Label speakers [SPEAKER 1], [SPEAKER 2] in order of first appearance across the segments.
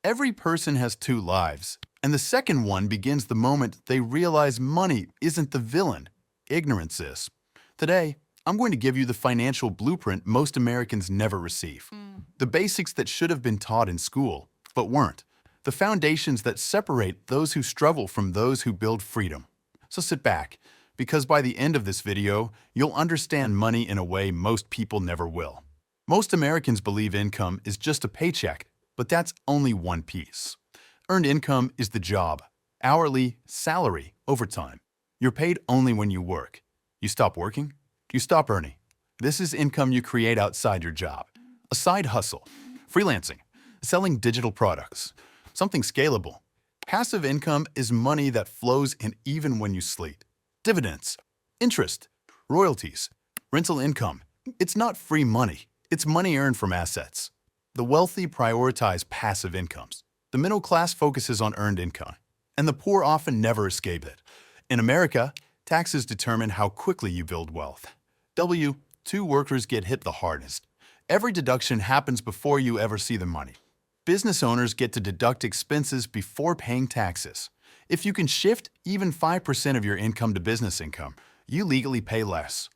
[SPEAKER 1] Every person has two lives, and the second one begins the moment they realize money isn't the villain, ignorance is. Today, I'm going to give you the financial blueprint most Americans never receive. The basics that should have been taught in school, but weren't. The foundations that separate those who struggle from those who build freedom. So sit back, because by the end of this video, you'll understand money in a way most people never will. Most Americans believe income is just a paycheck, but that's only one piece. Earned income is the job, hourly, salary, overtime. You're paid only when you work. You stop working, you stop earning. This is income you create outside your job. A side hustle, freelancing, selling digital products, something scalable. Passive income is money that flows in even when you sleep. Dividends, interest, royalties, rental income. It's not free money. It's money earned from assets. The wealthy prioritize passive incomes. The middle class focuses on earned income, and the poor often never escape it. In America, taxes determine how quickly you build wealth. Two workers get hit the hardest. Every deduction happens before you ever see the money. Business owners get to deduct expenses before paying taxes. If you can shift even 5% of your income to business income, you legally pay less.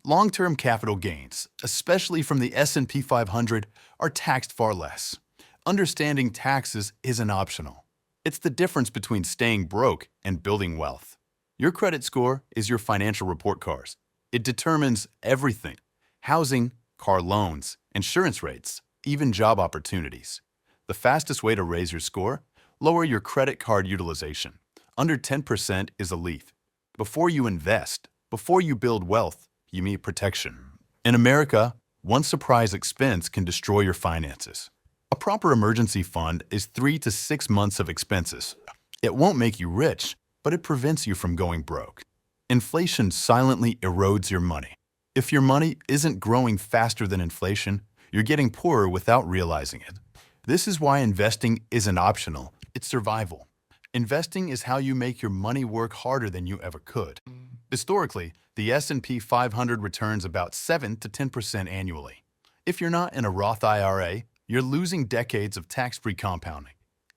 [SPEAKER 1] Long-term capital gains, especially from the S&P 500, are taxed far less. Understanding taxes isn't optional. It's the difference between staying broke and building wealth. Your credit score is your financial report card. It determines everything: housing, car loans, insurance rates, even job opportunities. The fastest way to raise your score? Lower your credit card utilization. Under 10% is elite. Before you invest, before you build wealth, you need protection. In America, one surprise expense can destroy your finances. A proper emergency fund is 3 to 6 months of expenses. It won't make you rich, but it prevents you from going broke. Inflation silently erodes your money. If your money isn't growing faster than inflation, you're getting poorer without realizing it. This is why investing isn't optional, it's survival. Investing is how you make your money work harder than you ever could. Historically, the S&P 500 returns about 7 to 10% annually. If you're not in a Roth IRA, you're losing decades of tax-free compounding.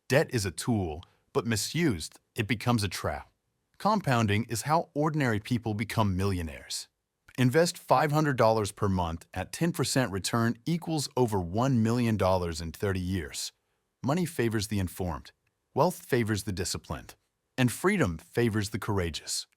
[SPEAKER 1] Debt is a tool, but misused, it becomes a trap. Compounding is how ordinary people become millionaires. Invest $500 per month at 10% return equals over $1 million in 30 years. Money favors the informed. Wealth favors the disciplined. And freedom favors the courageous.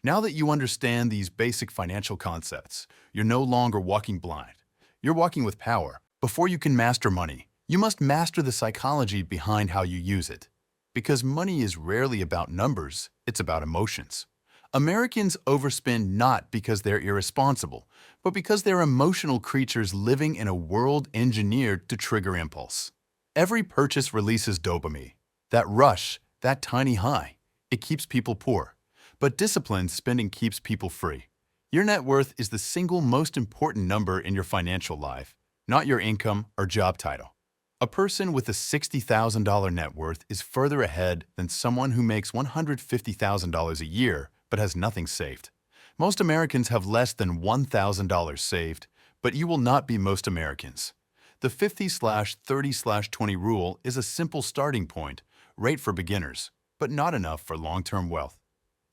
[SPEAKER 1] Now that you understand these basic financial concepts, you're no longer walking blind. You're walking with power. Before you can master money, you must master the psychology behind how you use it. Because money is rarely about numbers, it's about emotions. Americans overspend not because they're irresponsible, but because they're emotional creatures living in a world engineered to trigger impulse. Every purchase releases dopamine. That rush, that tiny high, it keeps people poor. But disciplined spending keeps people free. Your net worth is the single most important number in your financial life, not your income or job title. A person with a $60,000 net worth is further ahead than someone who makes $150,000 a year but has nothing saved. Most Americans have less than $1,000 saved, but you will not be most Americans. The 50/30/20 rule is a simple starting point, rate for beginners, but not enough for long-term wealth.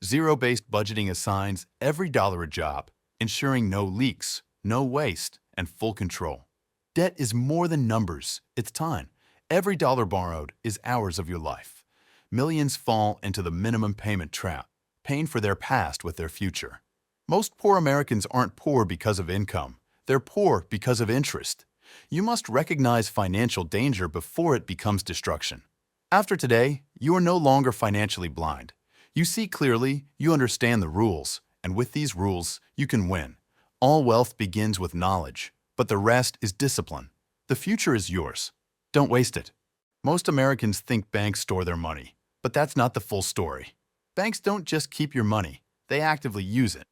[SPEAKER 1] Zero-based budgeting assigns every dollar a job, ensuring no leaks, no waste, and full control. Debt is more than numbers, it's time. Every dollar borrowed is hours of your life. Millions fall into the minimum payment trap, paying for their past with their future. Most poor Americans aren't poor because of income. They're poor because of interest. You must recognize financial danger before it becomes destruction. After today, you are no longer financially blind. You see clearly, you understand the rules, and with these rules, you can win. All wealth begins with knowledge, but the rest is discipline. The future is yours. Don't waste it. Most Americans think banks store their money, but that's not the full story. Banks don't just keep your money, they actively use it.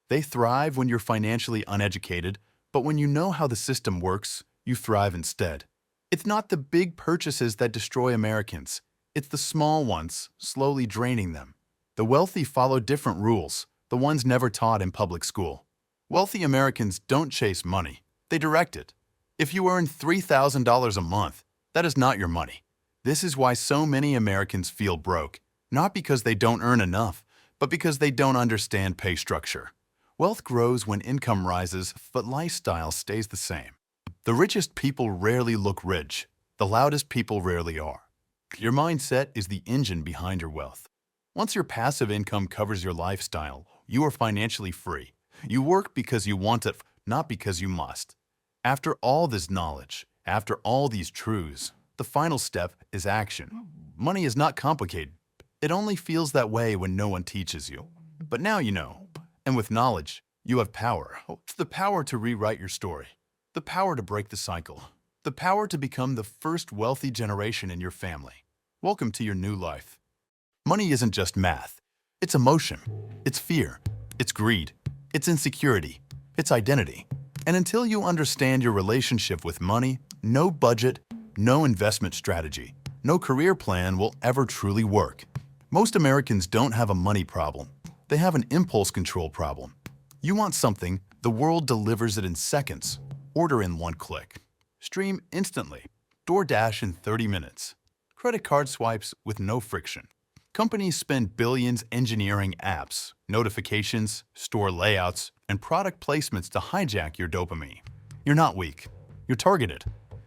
[SPEAKER 1] They thrive when you're financially uneducated, but when you know how the system works, you thrive instead. It's not the big purchases that destroy Americans. It's the small ones, slowly draining them. The wealthy follow different rules, the ones never taught in public school. Wealthy Americans don't chase money, they direct it. If you earn $3,000 a month, that is not your money. This is why so many Americans feel broke, not because they don't earn enough, but because they don't understand pay structure. Wealth grows when income rises, but lifestyle stays the same. The richest people rarely look rich. The loudest people rarely are. Your mindset is the engine behind your wealth. Once your passive income covers your lifestyle, you are financially free. You work because you want it, not because you must. After all this knowledge, after all these truths, the final step is action. Money is not complicated. It only feels that way when no one teaches you. But now you know. And with knowledge, you have power. It's the power to rewrite your story. The power to break the cycle. The power to become the first wealthy generation in your family. Welcome to your new life. Money isn't just math. It's emotion. It's fear. It's greed. It's insecurity. It's identity. And until you understand your relationship with money, no budget, no investment strategy, no career plan will ever truly work. Most Americans don't have a money problem. They have an impulse control problem. You want something, the world delivers it in seconds. Order in 1 click. Stream instantly. DoorDash in 30 minutes. Credit card swipes with no friction. Companies spend billions engineering apps, notifications, store layouts, and product placements to hijack your dopamine. You're not weak. You're targeted.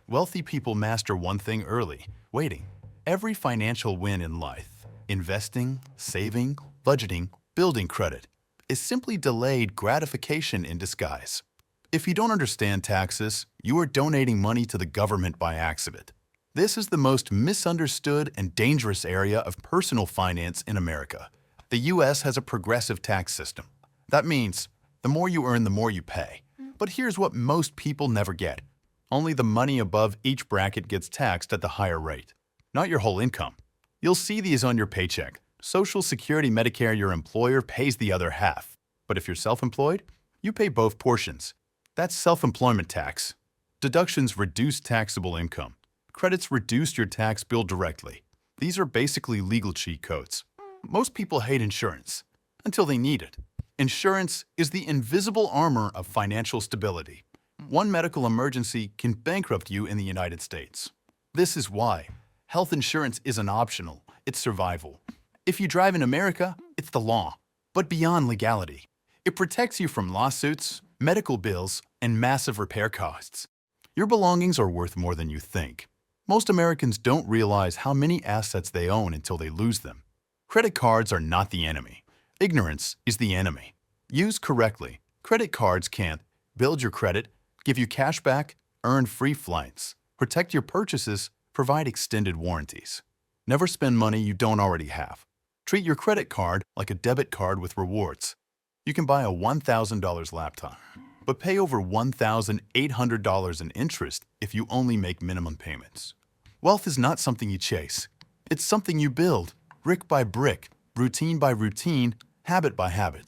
[SPEAKER 1] Wealthy people master one thing early: waiting. Every financial win in life, investing, saving, budgeting, building credit, is simply delayed gratification in disguise. If you don't understand taxes, you are donating money to the government by accident. This is the most misunderstood and dangerous area of personal finance in America. The U.S. has a progressive tax system. That means the more you earn, the more you pay. But here's what most people never get. Only the money above each bracket gets taxed at the higher rate, not your whole income. You'll see these on your paycheck. Social Security, Medicare, your employer pays the other half. But if you're self-employed, you pay both portions. That's self-employment tax. Deductions reduce taxable income. Credits reduce your tax bill directly. These are basically legal cheat codes. Most people hate insurance until they need it. Insurance is the invisible armor of financial stability. One medical emergency can bankrupt you in the United States. This is why health insurance isn't optional, it's survival. If you drive in America, it's the law. But beyond legality, it protects you from lawsuits, medical bills, and massive repair costs. Your belongings are worth more than you think. Most Americans don't realize how many assets they own until they lose them. Credit cards are not the enemy. Ignorance is the enemy. Used correctly, credit cards can build your credit, give you cash back, earn free flights, protect your purchases, provide extended warranties. Never spend money you don't already have. Treat your credit card like a debit card with rewards. You can buy a $1,000 laptop, but pay over $1,800 in interest if you only make minimum payments. Wealth is not something you chase. It's something you build, brick by brick, routine by routine, habit by habit.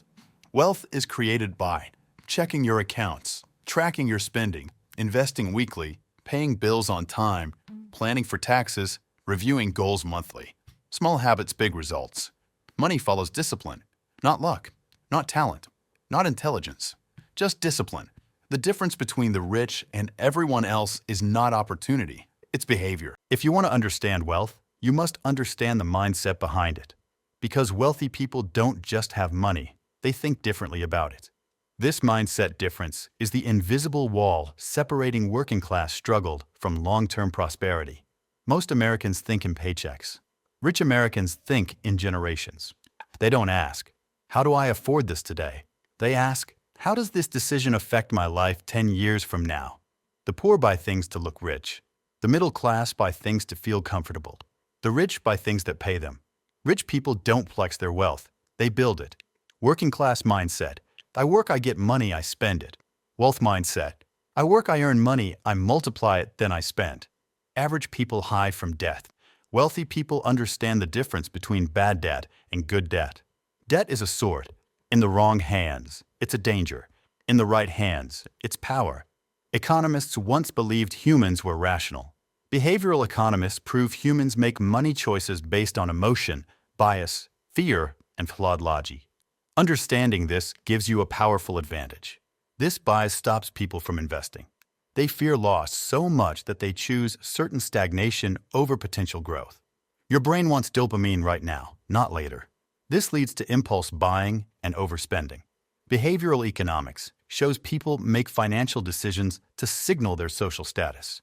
[SPEAKER 1] Wealth is created by checking your accounts, tracking your spending, investing weekly, paying bills on time, planning for taxes, reviewing goals monthly. Small habits, big results. Money follows discipline, not luck, not talent, not intelligence, just discipline. The difference between the rich and everyone else is not opportunity, it's behavior. If you want to understand wealth, you must understand the mindset behind it. Because wealthy people don't just have money, they think differently about it. This mindset difference is the invisible wall separating working class struggle from long-term prosperity. Most Americans think in paychecks. Rich Americans think in generations. They don't ask, "How do I afford this today?" They ask, "How does this decision affect my life 10 years from now?" The poor buy things to look rich. The middle class buy things to feel comfortable. The rich buy things that pay them. Rich people don't flex their wealth. They build it. Working class mindset. I work, I get money, I spend it. Wealth mindset. I work, I earn money, I multiply it, then I spend. Average people hide from debt. Wealthy people understand the difference between bad debt and good debt. Debt is a sword. In the wrong hands, it's a danger. In the right hands, it's power. Economists once believed humans were rational. Behavioral economists prove humans make money choices based on emotion, bias, fear, and flawed logic. Understanding this gives you a powerful advantage. This bias stops people from investing. They fear loss so much that they choose certain stagnation over potential growth. Your brain wants dopamine right now, not later. This leads to impulse buying and overspending. Behavioral economics shows people make financial decisions to signal their social status.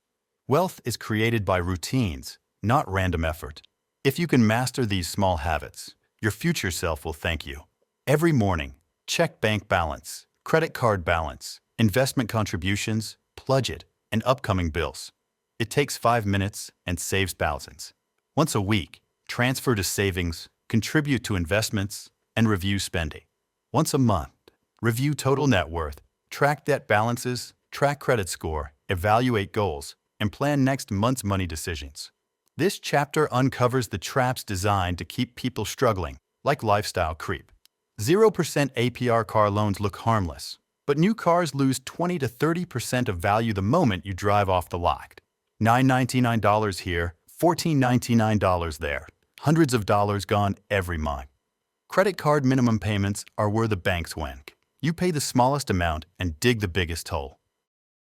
[SPEAKER 1] Wealth is created by routines, not random effort. If you can master these small habits, your future self will thank you. Every morning, check bank balance, credit card balance, investment contributions, pledge it, and upcoming bills. It takes 5 minutes and saves thousands. Once a week, transfer to savings, contribute to investments, and review spending. Once a month, review total net worth, track debt balances, track credit score, evaluate goals, and plan next month's money decisions. This chapter uncovers the traps designed to keep people struggling, like lifestyle creep. 0% APR car loans look harmless, but new cars lose 20 to 30% of value the moment you drive off the lot. $999 here, $14.99 there. Hundreds of dollars gone every month. Credit card minimum payments are where the banks win. You pay the smallest amount and dig the biggest hole.